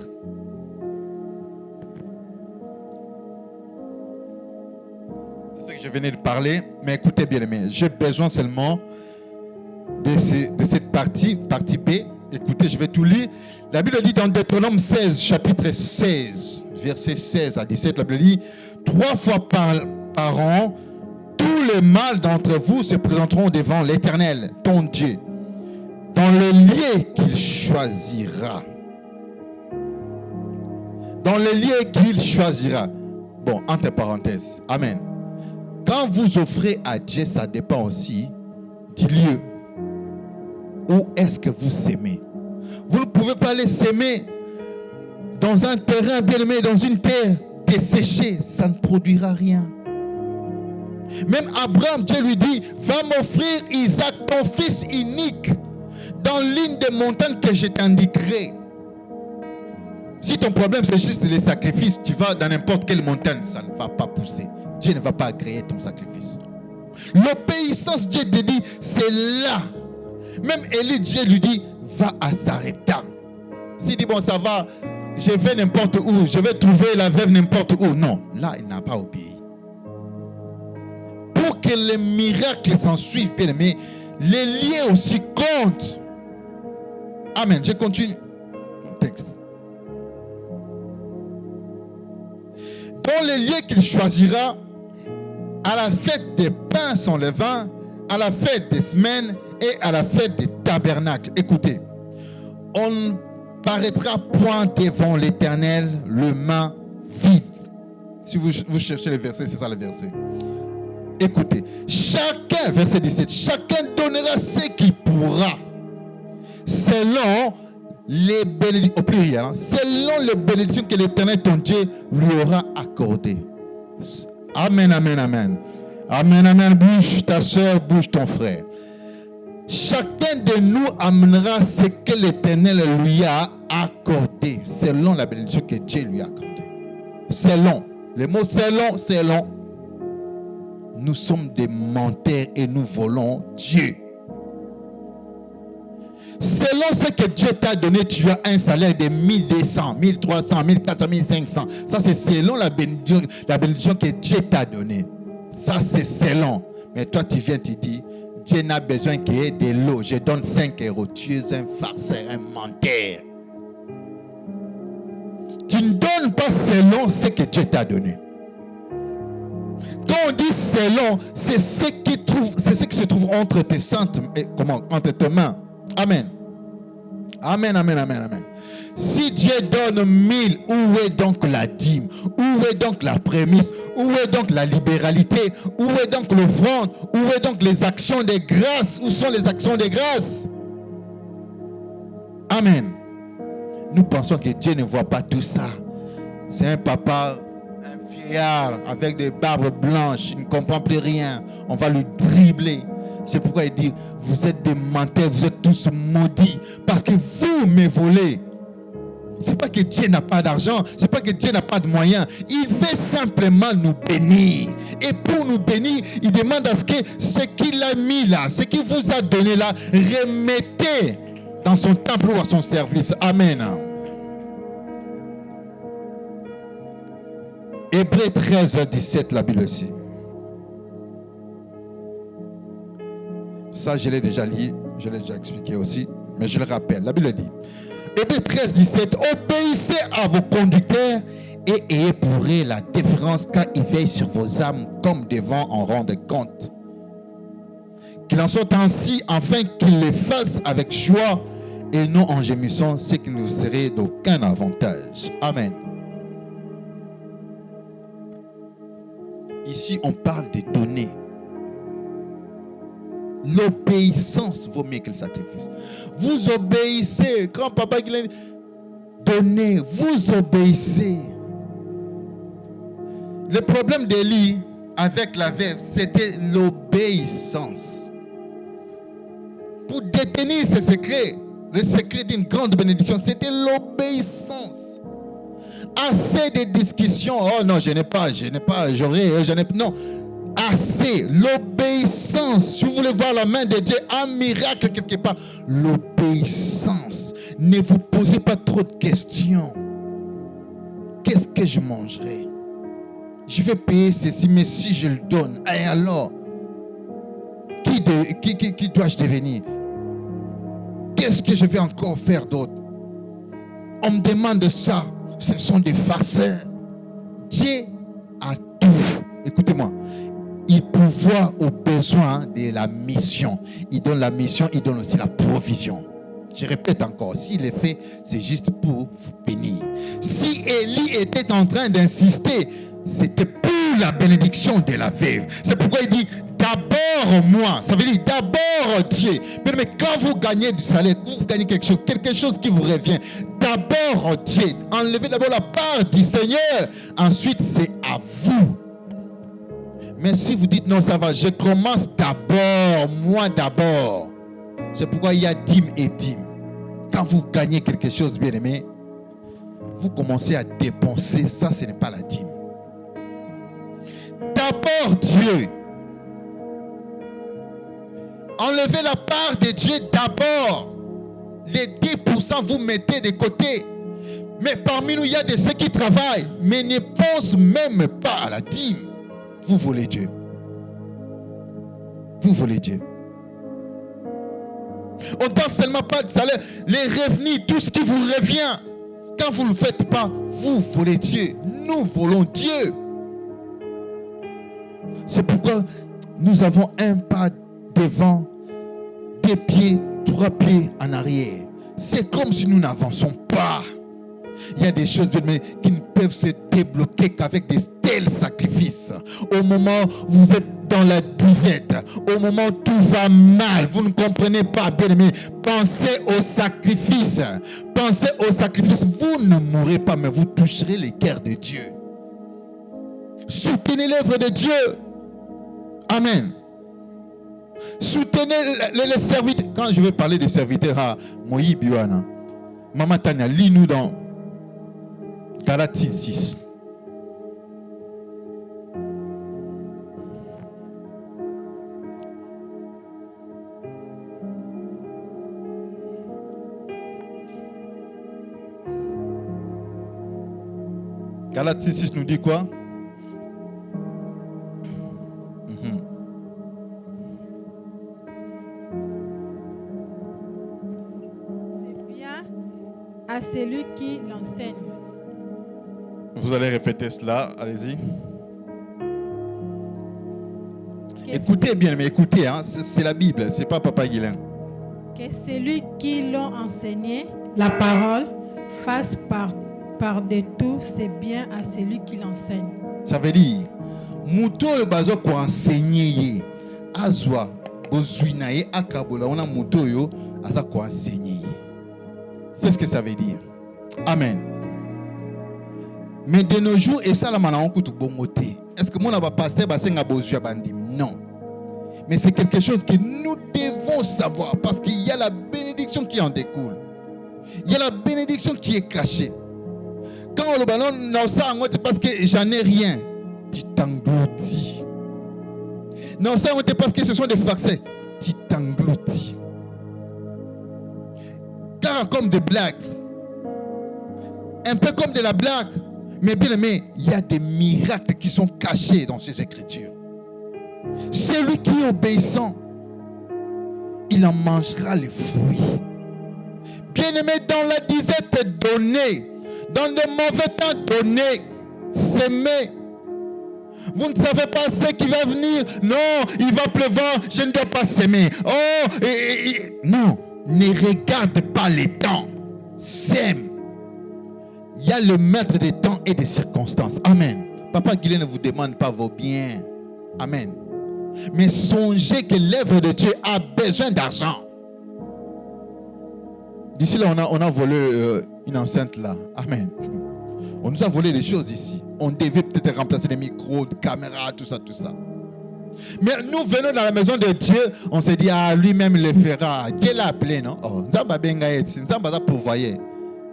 C'est ce que je venais de parler. Mais écoutez bien aimé, j'ai besoin seulement de cette partie B. Écoutez, je vais tout lire. La Bible dit dans Deutéronome 16, chapitre 16, verset 16 à 17, la Bible dit, 3 fois par an, tous les mâles d'entre vous se présenteront devant l'Éternel, ton Dieu, dans le lieu qu'il choisira. Dans le lieu qu'il choisira. Bon, entre parenthèses. Amen. Quand vous offrez à Dieu, ça dépend aussi du lieu. Où est-ce que vous s'aimez? Vous ne pouvez pas les s'aimer dans un terrain bien aimé, dans une terre desséchée. Ça ne produira rien. Même Abraham, Dieu lui dit, va m'offrir Isaac, ton fils unique, dans l'une des montagnes que je t'indiquerai. Si ton problème c'est juste les sacrifices, tu vas dans n'importe quelle montagne, ça ne va pas pousser. Dieu ne va pas agréer ton sacrifice. L'obéissance, Dieu te dit, c'est là. Même Élie, Dieu lui dit, va à Sarepta. S'il dit, bon, ça va, je vais n'importe où, je vais trouver la veuve n'importe où. Non, là, il n'a pas obéi. Pour que les miracles s'en suivent, bien aimé, les liens aussi comptent. Amen. Je continue mon texte. Dans les lieux qu'il choisira, à la fête des pains sans levain, à la fête des semaines et à la fête des tabernacles. Écoutez, on ne paraîtra point devant l'Éternel le main vide. Si vous cherchez le verset, c'est ça le verset. Écoutez, chacun, verset 17, chacun donnera ce qu'il pourra, selon les bénédictions, au pluriel, selon les bénédictions que l'Éternel ton Dieu lui aura accordées. Amen, amen, amen. Amen, amen. Bouge ta soeur, bouge ton frère. Chacun de nous amènera ce que l'Éternel lui a accordé, selon la bénédiction que Dieu lui a accordée. Selon. Le mot selon. Nous sommes des menteurs et nous volons Dieu. Selon ce que Dieu t'a donné, tu as un salaire de 1200, 1300, 1400, 1500. Ça, c'est selon la bénédiction que Dieu t'a donnée. Ça, c'est selon. Mais toi, tu viens, tu dis, Dieu n'a besoin qu'il y ait de l'eau. Je donne 5 €. Tu es un farceur, un menteur. Tu ne donnes pas selon ce que Dieu t'a donné. Quand on dit selon, c'est ce qui se trouve entre tes entre tes mains. Amen. Amen, amen, amen, amen. Si Dieu donne 1000, où est donc la dîme? Où est donc la prémisse? Où est donc la libéralité? Où est donc l'offrande? Où est donc les actions de grâce? Où sont les actions de grâce? Amen. Nous pensons que Dieu ne voit pas tout ça. C'est un papa, un vieillard avec des barbes blanches, il ne comprend plus rien. On va lui dribbler. C'est pourquoi il dit, vous êtes des menteurs, vous êtes tous maudits, parce que vous me volez. Ce n'est pas que Dieu n'a pas d'argent, ce n'est pas que Dieu n'a pas de moyens. Il veut simplement nous bénir. Et pour nous bénir, il demande à ce que ce qu'il a mis là, ce qu'il vous a donné là, remettez dans son temple ou à son service. Amen. Hébreux 13, 17, la Bible aussi. Ça, je l'ai déjà lu, je l'ai déjà expliqué aussi, mais je le rappelle. La Bible dit, Hébreux 13, 17, obéissez à vos conducteurs et ayez pour eux la déférence quand ils veillent sur vos âmes comme devant en rendre compte. Qu'il en soit ainsi, afin qu'ils le fassent avec joie et non en gémissant, ce qui ne vous serait d'aucun avantage. Amen. Ici, on parle des données. L'obéissance vaut mieux que le sacrifice. Vous obéissez. Quand papa Guylaine donnez, vous obéissez. Le problème d'Élie avec la veuve, c'était l'obéissance. Pour détenir ce secret, le secret d'une grande bénédiction, c'était l'obéissance. Assez de discussions. Oh non, je n'ai pas, non. Assez. L'obéissance. Si vous voulez voir la main de Dieu, un miracle quelque part. L'obéissance. Ne vous posez pas trop de questions. Qu'est-ce que je mangerai? Je vais payer ceci, mais si je le donne, et alors, qui dois-je devenir? Qu'est-ce que je vais encore faire d'autre? On me demande ça. Ce sont des farceurs. Dieu a tout. Écoutez-moi. Il pourvoit aux besoins de la mission. Il donne la mission, il donne aussi la provision. Je répète encore, s'il est fait, c'est juste pour vous bénir. Si Élie était en train d'insister, c'était pour la bénédiction de la veuve. C'est pourquoi il dit d'abord moi. Ça veut dire d'abord Dieu. Mais quand vous gagnez du salaire, vous gagnez quelque chose qui vous revient, d'abord Dieu. Enlevez d'abord la part du Seigneur. Ensuite, c'est à vous. Mais si vous dites non, ça va, je commence d'abord, moi d'abord. C'est pourquoi il y a dîme et dîme. Quand vous gagnez quelque chose, bien aimé, vous commencez à dépenser. Ça, ce n'est pas la dîme. D'abord Dieu. Enlevez la part de Dieu d'abord. Les 10% vous mettez de côté. Mais parmi nous, il y a de ceux qui travaillent, mais ne pensent même pas à la dîme. Vous volez Dieu. Vous volez Dieu. On ne parle seulement pas de salaire, les revenus, tout ce qui vous revient. Quand vous ne le faites pas, vous volez Dieu. Nous volons Dieu. C'est pourquoi nous avons un pas devant, 2 pieds, 3 pieds en arrière. C'est comme si nous n'avançons pas. Il y a des choses qui ne peuvent se débloquer qu'avec des tels sacrifices. Au moment où vous êtes dans la disette, au moment où tout va mal, vous ne comprenez pas, bien aimé, pensez au sacrifice. Pensez au sacrifice. Vous ne mourrez pas, mais vous toucherez les cœurs de Dieu. Soutenez l'œuvre de Dieu. Amen. Soutenez les serviteurs. Quand je vais parler des serviteurs à Moïse Biwana, Maman Tania, lis-nous dans Galates 6. Galates 6 nous dit quoi? C'est bien à celui qui l'enseigne. Vous allez répéter cela, allez-y. Écoutez bien, mais écoutez, hein, c'est la Bible, c'est pas Papa Guylaine. Que celui qui l'a enseigné, la parole, fasse par de tout, c'est bien à celui qui l'enseigne. Ça veut dire, muto yo bazo ko enseigner azwa bozwina ye akabola ona muto yo aza ko enseigner. C'est ce que ça veut dire. Amen. Mais de nos jours, et ça, là, on a un bongote. Est-ce que mon pasteur va bozwa bandi? Non. Mais c'est quelque chose que nous devons savoir parce qu'il y a la bénédiction qui en découle. Il y a la bénédiction qui est cachée. Quand on le ballon, parce que j'en ai rien, tu t'engloutis. Non, ça, parce que ce sont des faccès, tu t'engloutis. ça comme des blagues. Un peu comme de la blague. Mais bien aimé, il y a des miracles qui sont cachés dans ces Écritures. Celui qui est obéissant, il en mangera les fruits. Bien aimé, dans la disette donnée, dans le mauvais temps donné, s'aimer. Vous ne savez pas ce qui va venir. Non, il va pleuvoir, je ne dois pas s'aimer. Oh, non, ne regarde pas les temps. S'aime. Il y a le maître des temps et des circonstances. Amen. Papa Guilin ne vous demande pas vos biens. Amen. Mais songez que l'œuvre de Dieu a besoin d'argent. D'ici là, on a volé une enceinte là. Amen. On nous a volé des choses ici. On devait peut-être remplacer les micros, les caméras, tout ça, tout ça. Mais nous venons dans la maison de Dieu, on se dit, ah, lui-même le fera. Dieu l'a appelé, non? Oh, Nzamba benga eti, Nzamba za pourvoyer.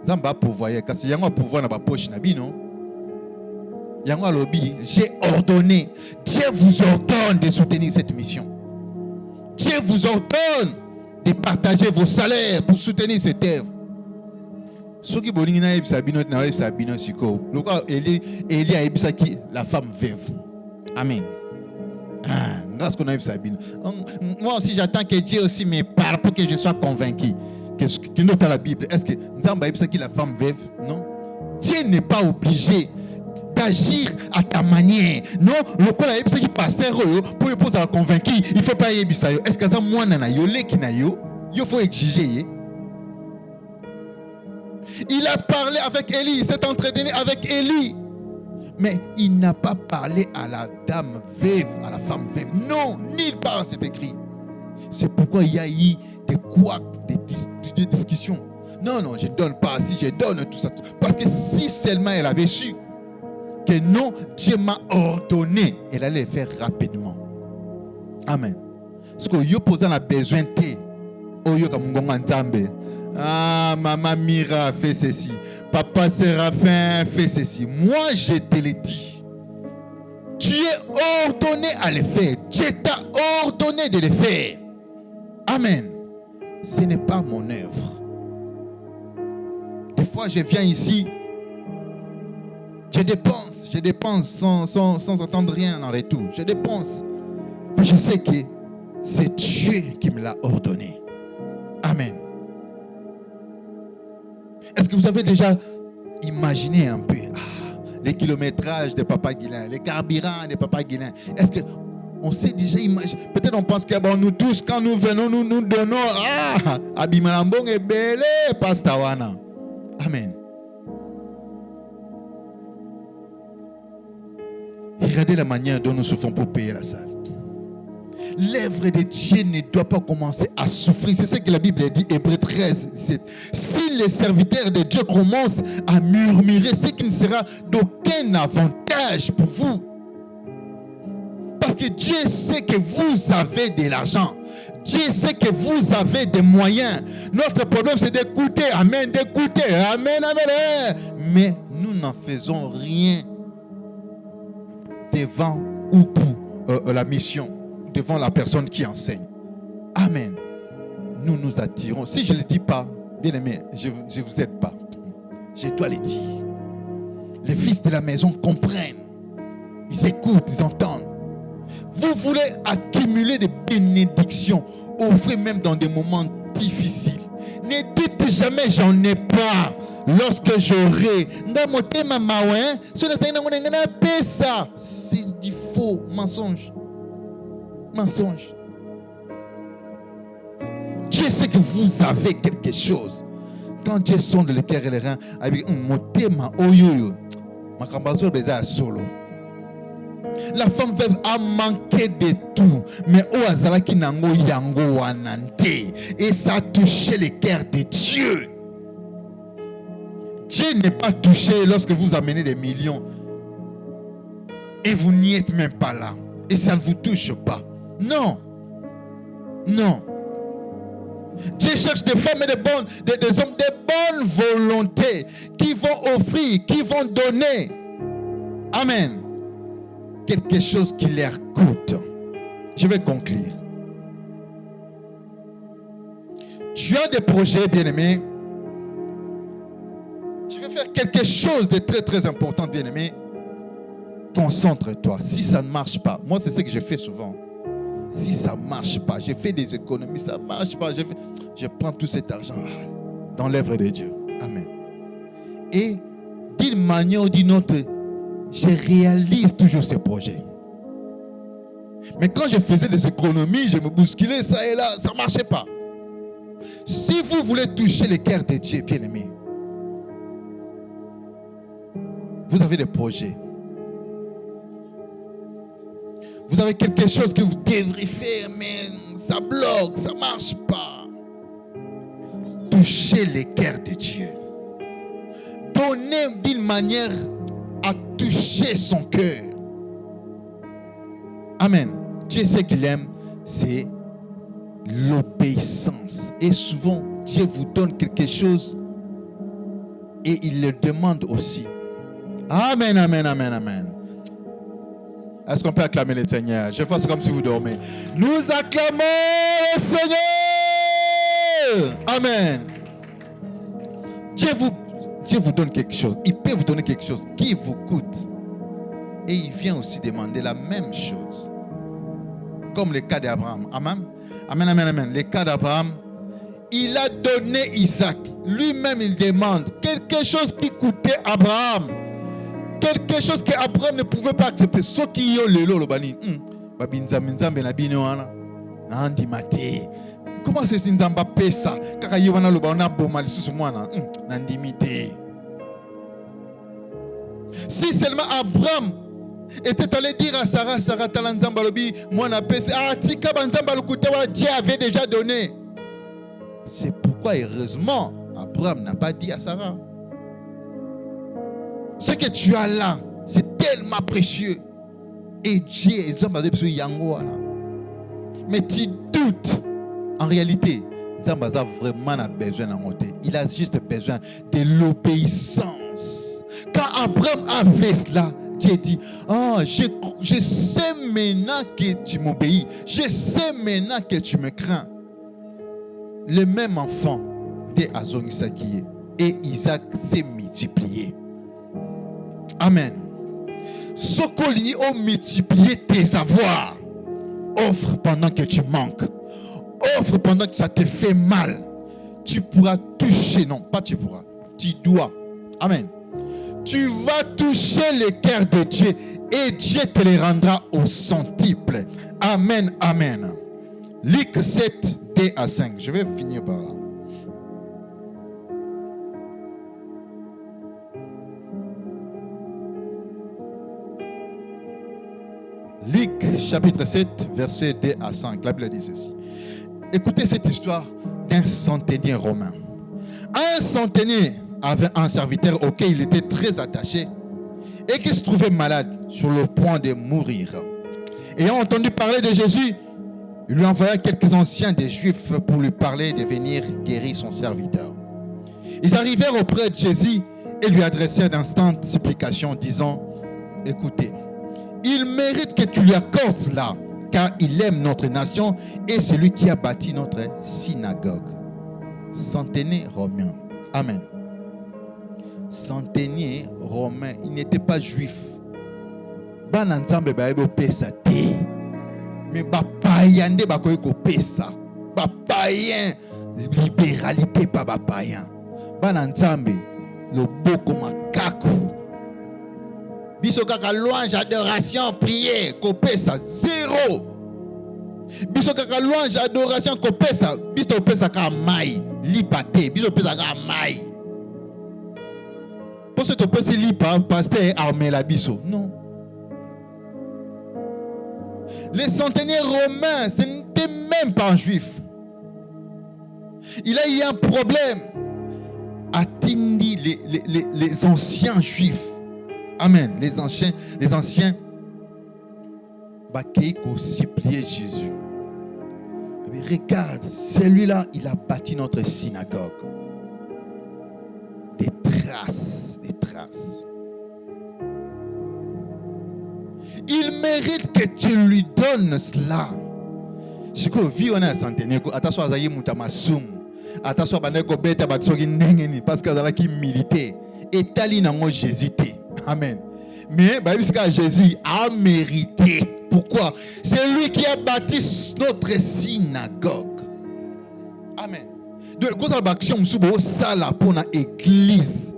Nzamba pourvoyer, parce qu'il y a un pouvoir dans ma poche, non? Il y a un lobby. J'ai ordonné. Dieu vous ordonne de soutenir cette mission. Dieu vous ordonne de partager vos salaires pour soutenir cette œuvre. Ce qui bolingi na ebisa bino na ebisa bino siko. Lokwa Eli a ebisa ki la femme veuve. Amen. Ah, grâce qu'on a ebisa bino. Moi aussi j'attends que Dieu aussi me parle pour que je sois convaincu. Que note à la Bible. Est-ce que Nzamba ebisa ki la femme veuve? Non. Dieu n'est pas obligé d'agir à ta manière. Non, le quoi la ebisa ki pasteur pour poser à convaincu, il faut pas ebisa yo. Est-ce que ça moi na yo le ki na yo? Il faut exiger. Il a parlé avec Élie, il s'est entretenu avec Élie. Mais il n'a pas parlé à la dame veuve, à la femme veuve. Non, nulle part c'est écrit. C'est pourquoi il y a eu des couacs, des discussions. Non, non, je ne donne pas, si je donne tout ça. Parce que si seulement elle avait su que non, Dieu m'a ordonné, elle allait le faire rapidement. Amen. Parce que yo posant la besoin de oyo kamungonga nzambe. Ah, maman Mira fait ceci. Papa Séraphin fait ceci. Moi, je te le dis. Tu es ordonné à le faire. Dieu t'a ordonné de le faire. Amen. Ce n'est pas mon œuvre. Des fois, je viens ici. Je dépense sans attendre rien en retour. Je dépense. Mais je sais que c'est Dieu qui me l'a ordonné. Amen. Est-ce que vous avez déjà imaginé un peu les kilométrages de Papa Guilin, les carburants de Papa Guilin? Est-ce qu'on sait déjà imaginer? Peut-être on pense que bon, nous tous, quand nous venons, nous donnons. Abimalambong est belle, Pastawana. Amen. Regardez la manière dont nous souffrons pour payer la salle. L'œuvre de Dieu ne doit pas commencer à souffrir. C'est ce que la Bible dit, Hébreux 13, 17. Si les serviteurs de Dieu commencent à murmurer, c'est qu'il ne sera d'aucun avantage pour vous. Parce que Dieu sait que vous avez de l'argent. Dieu sait que vous avez des moyens. Notre problème, c'est d'écouter. Amen, d'écouter. Amen, amen. Mais nous n'en faisons rien devant ou pour la mission. Devant la personne qui enseigne. Amen. Nous nous attirons. Si je ne le dis pas, bien aimé, je ne vous aide pas. Je dois le dire. Les fils de la maison comprennent. Ils écoutent, ils entendent. Vous voulez accumuler des bénédictions, offrez même dans des moments difficiles. Ne dites jamais j'en ai pas. Lorsque j'aurai, c'est du faux mensonge. Mensonge. Dieu sait que vous avez quelque chose. Quand Dieu sonde le cœur et les reins, la femme veuve a manqué de tout, mais et ça a touché le cœur de Dieu. Dieu n'est pas touché lorsque vous amenez des millions et vous n'y êtes même pas là et ça ne vous touche pas. Non. Non. Dieu cherche des femmes et des hommes de bonne volonté qui vont offrir, qui vont donner. Amen. Quelque chose qui leur coûte. Je vais conclure. Tu as des projets, bien-aimés, Tu veux faire quelque chose de très très important, bien-aimé. Concentre-toi. Si ça ne marche pas, moi c'est ce que je fais souvent. Si ça ne marche pas, j'ai fait des économies, ça ne marche pas, je prends tout cet argent dans l'œuvre de Dieu. Amen. Et d'une manière ou d'une autre, je réalise toujours ces projets. Mais quand je faisais des économies, je me bousculais ça et là, ça ne marchait pas. Si vous voulez toucher le cœur de Dieu, bien-aimé, vous avez des projets. Vous avez quelque chose que vous devriez faire, mais ça bloque, ça ne marche pas. Touchez le cœur de Dieu. Donnez d'une manière à toucher son cœur. Amen. Dieu, ce qu'il aime, c'est l'obéissance. Et souvent, Dieu vous donne quelque chose et il le demande aussi. Amen, amen, amen, amen. Est-ce qu'on peut acclamer le Seigneur? Je fais comme si vous dormez. Nous acclamons le Seigneur. Amen. Dieu vous donne quelque chose. Il peut vous donner quelque chose qui vous coûte. Et il vient aussi demander la même chose. Comme le cas d'Abraham. Amen. Amen, amen, amen. Le cas d'Abraham, il a donné Isaac. Lui-même, il demande quelque chose qui coûtait Abraham. Quelque chose que Abraham ne pouvait pas accepter. Ceux qui ont le lot, comment c'est si Nzamba paie ça? Si seulement Abraham était allé dire à Sarah, Sarah Talanzamba lobi, moi na paie, ah tika banzamba lukutawa, Dieu avait déjà donné. C'est pourquoi heureusement Abraham n'a pas dit à Sarah. Ce que tu as là, c'est tellement précieux. Et Dieu, mais tu doutes. En réalité, Zambaza vraiment a besoin d'un côté. Il a juste besoin de l'obéissance. Quand Abraham a fait cela, Dieu dit, je sais maintenant que tu m'obéis. Je sais maintenant que tu me crains. Le même enfant de Azon Isakiye et Isaac s'est multiplié. Amen. Sokolini ont multiplié tes savoirs. Offre pendant que tu manques. Offre pendant que ça te fait mal. Tu pourras toucher, non, pas tu pourras. Tu dois. Amen. Tu vas toucher le cœur de Dieu et Dieu te les rendra au centuple. Amen, amen. Luc 7, 2 à 5. Je vais finir par là. Luc chapitre 7, verset 2 à 5. La Bible dit ceci. Écoutez cette histoire d'un centenier romain. Un centenier avait un serviteur auquel il était très attaché et qui se trouvait malade sur le point de mourir. Ayant entendu parler de Jésus, il lui envoya quelques anciens des Juifs pour lui parler de venir guérir son serviteur. Ils arrivèrent auprès de Jésus et lui adressèrent d'instantes supplications disant, écoutez, il mérite que tu lui accordes cela, car il aime notre nation et c'est lui qui a bâti notre synagogue. Centenier romain. Amen. Centenier romain. Il n'était pas juif. Mais païen de bakoyeko pesa. Païen libéralité pas païen. Bananzambe le boko makako. Biso kaka louange, adoration, prière, kopesa zéro. Biso kaka louange, adoration, kopesa, biso pesa ka mai, lipate, biso pesa ka mai. Pour ce que tu peux lipa, pasteur armé la biso. Non. Les centeniers romains, ce n'était même pas un juif. Il a eu un problème. Atteindre les anciens juifs. Amen. Les anciens ont supplié Jésus. Mais regarde, celui-là, il a bâti notre synagogue. Des traces. Il mérite que tu lui donnes cela. Si tu vis on a centenaire, attention à Zayi Mutamasum, attention à Baneko Beta Batsogi Nengeni, parce que Zalaki militaire. etali nango Jésus te. Amen. Mais Jésus a mérité. Pourquoi? C'est lui qui a bâti notre synagogue. Amen. Donc, quand on a action sur ça là pour la église,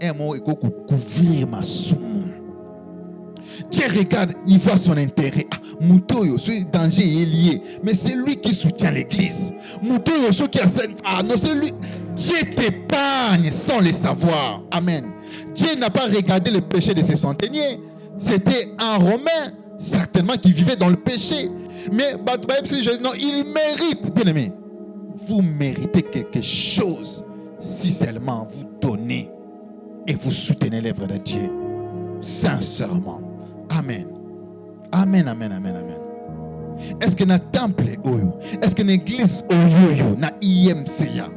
et moi il faut couvrir ma somme. Dieu regarde, il voit son intérêt. Moutoyo, ce danger est lié, mais c'est lui qui soutient l'église. Moutoyo, ce qui a non, c'est lui. Dieu t'épargne sans le savoir. Amen. Dieu n'a pas regardé le péché de ses centeniers. C'était un Romain, certainement, qui vivait dans le péché. Mais non, il mérite. Bien aimé, vous méritez quelque chose si seulement vous donnez et vous soutenez l'œuvre de Dieu. Sincèrement. Amen. Amen, amen, amen, amen. Est-ce que na temple oyo? Est-ce que na église oyo na IMCA?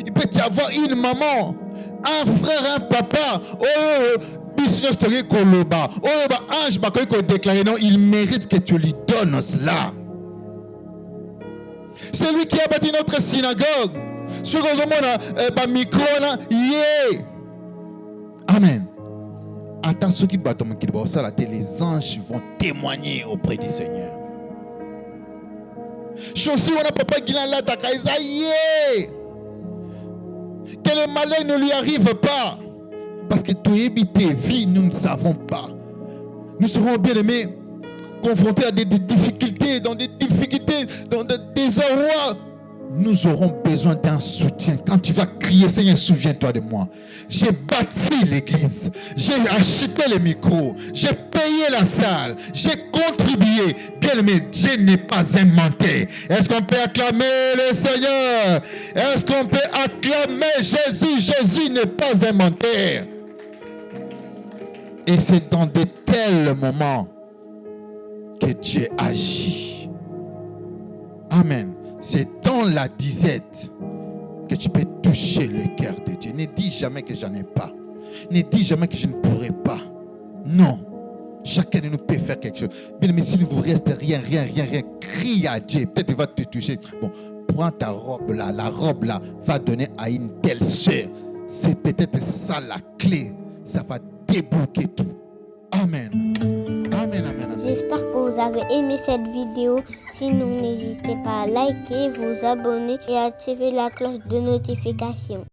Il peut y avoir une maman, un frère, un papa. Oh, business story koloba. Oh, ba ange ba ko déclarer non, il mérite que tu lui donnes cela. C'est lui qui a bâti notre synagogue. Sur le micro là, yeah. Amen. Attends, ceux qui battent mon kilo, les anges vont témoigner auprès du Seigneur. Chaussure, on a papa qui l'a là, que le malheur ne lui arrive pas. Parce que tu habites vie, nous ne savons pas. Nous serons bien aimés, confrontés à des difficultés, dans des désarrois. Nous aurons besoin d'un soutien. Quand tu vas crier, Seigneur, souviens-toi de moi. J'ai bâti l'église. J'ai acheté les micros. J'ai payé la salle. J'ai contribué. Bien aimé, Dieu n'est pas un menteur. Est-ce qu'on peut acclamer le Seigneur? Est-ce qu'on peut acclamer Jésus? Jésus n'est pas un menteur. Et c'est dans de tels moments que Dieu agit. Amen. C'est dans la disette que tu peux toucher le cœur de Dieu. Ne dis jamais que j'en ai pas. Ne dis jamais que je ne pourrai pas. Non. Chacun de nous peut faire quelque chose. Mais s'il vous reste rien, crie à Dieu. Peut-être il va te toucher. Bon, prends ta robe là. La robe là va donner à une telle sœur. C'est peut-être ça la clé. Ça va débloquer tout. Amen. Amen, amen, amen. J'espère que vous avez aimé cette vidéo. Sinon, n'hésitez pas à liker, vous abonner et activer la cloche de notification.